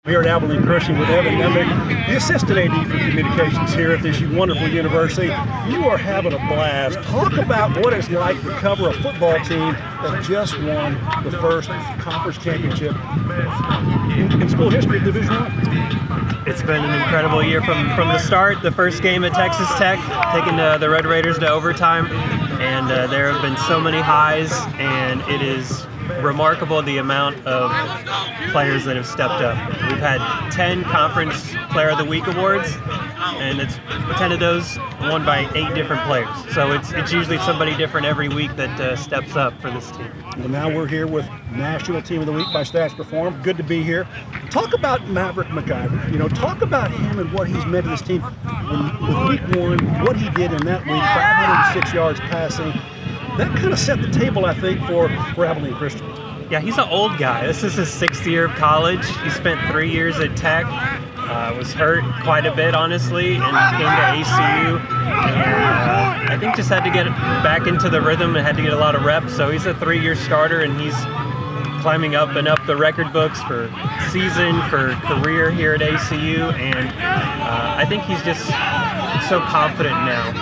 Here at Abilene Christian with Evan Nemec, the assistant AD for communications here at this wonderful university. You are having a blast. Talk about what it's like to cover a football team that just won the first conference championship in school history of Division I. It's been an incredible year from the start. The first game at Texas Tech, taking the Red Raiders to overtime, and there have been so many highs, and it is remarkable the amount of players that have stepped up. We've had 10 Conference Player of the Week awards, and it's 10 of those won by 8 different players. So it's usually somebody different every week that steps up for this team. Well, now we're here with National Team of the Week by Stats Perform. Good to be here. Talk about Maverick McIver. You know, talk about him and what he's meant to this team. With week 1, what he did in that week, 506 yards passing. That kind of set the table, I think, for Abilene Christian. Yeah, he's an old guy. This is his 6th year of college. He spent 3 years at Tech. Was hurt quite a bit, honestly, and came to ACU. And I think just had to get back into the rhythm and had to get a lot of reps. So he's a 3-year starter, and he's climbing up and up the record books for season, for career here at ACU. And I think he's just so confident now.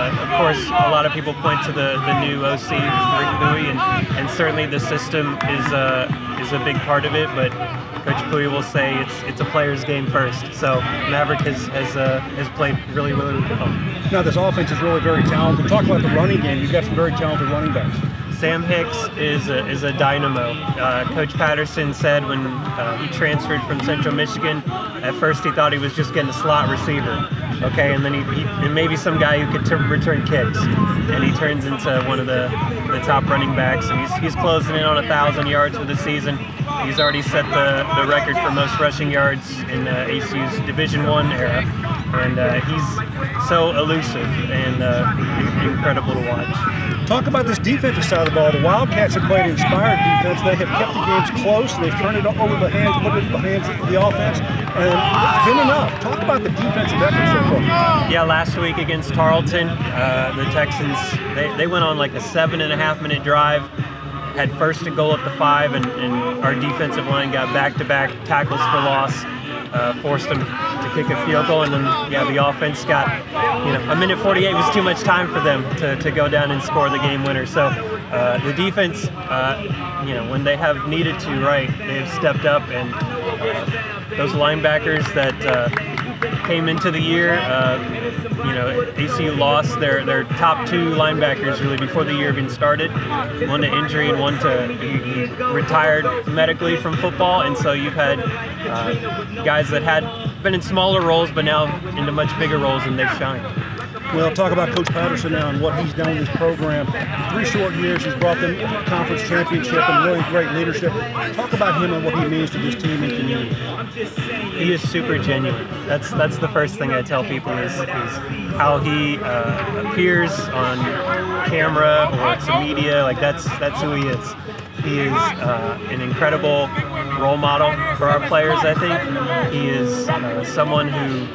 Of course, a lot of people point to the new OC, Rick Bowie, and certainly the system is a big part of it. But Coach Bowie will say it's a player's game first. So Maverick has played really, really well. Now this offense is really very talented. Talk about the running game. You've got some very talented running backs. Sam Hicks is a dynamo. Coach Patterson said when he transferred from Central Michigan, at first he thought he was just getting a slot receiver, okay, and then and maybe some guy who could return kicks, and he turns into one of the top running backs, and he's closing in on 1,000 yards for the season. He's already set the record for most rushing yards in ACU's Division I era, and he's so elusive and incredible to watch. Talk about this defensive side of the ball. The Wildcats have played inspired defense. They have kept the games close. They've turned it over the hands, put it in the hands of the offense, and it's been enough. Talk about the defensive effort so far. Yeah, last week against Tarleton, the Texans, they went on like a 7.5-minute drive, had first and goal at the 5, and our defensive line got back-to-back tackles for loss. Forced them to kick a field goal, and then the offense got, a minute 48 was too much time for them to go down and score the game winner. So the defense, when they have needed to, they have stepped up, and those linebackers that came into the year, ACU lost their top 2 linebackers really before the year even started. One to injury and one he retired medically from football, and so you've had guys that had been in smaller roles but now into much bigger roles, and they've shined. Well, talk about Coach Patterson now and what he's done with his program. 3 short years, he's brought them a conference championship and really great leadership. Talk about him and what he means to this team and community. He is super genuine. That's the first thing I tell people is how he appears on camera or to media. Like that's who he is. He is an incredible role model for our players, I think. He is someone who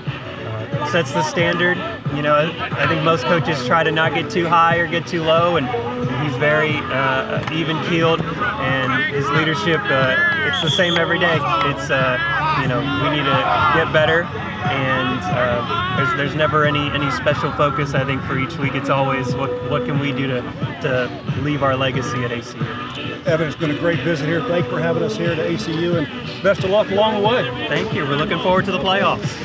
sets the standard. I think most coaches try to not get too high or get too low, and he's very even-keeled, and his leadership, it's the same every day. It's, we need to get better, and there's never any special focus, I think, for each week. It's always what can we do to leave our legacy at ACU. Evan, it's been a great visit here. Thanks for having us here at ACU, and best of luck along the way. Thank you. We're looking forward to the playoffs.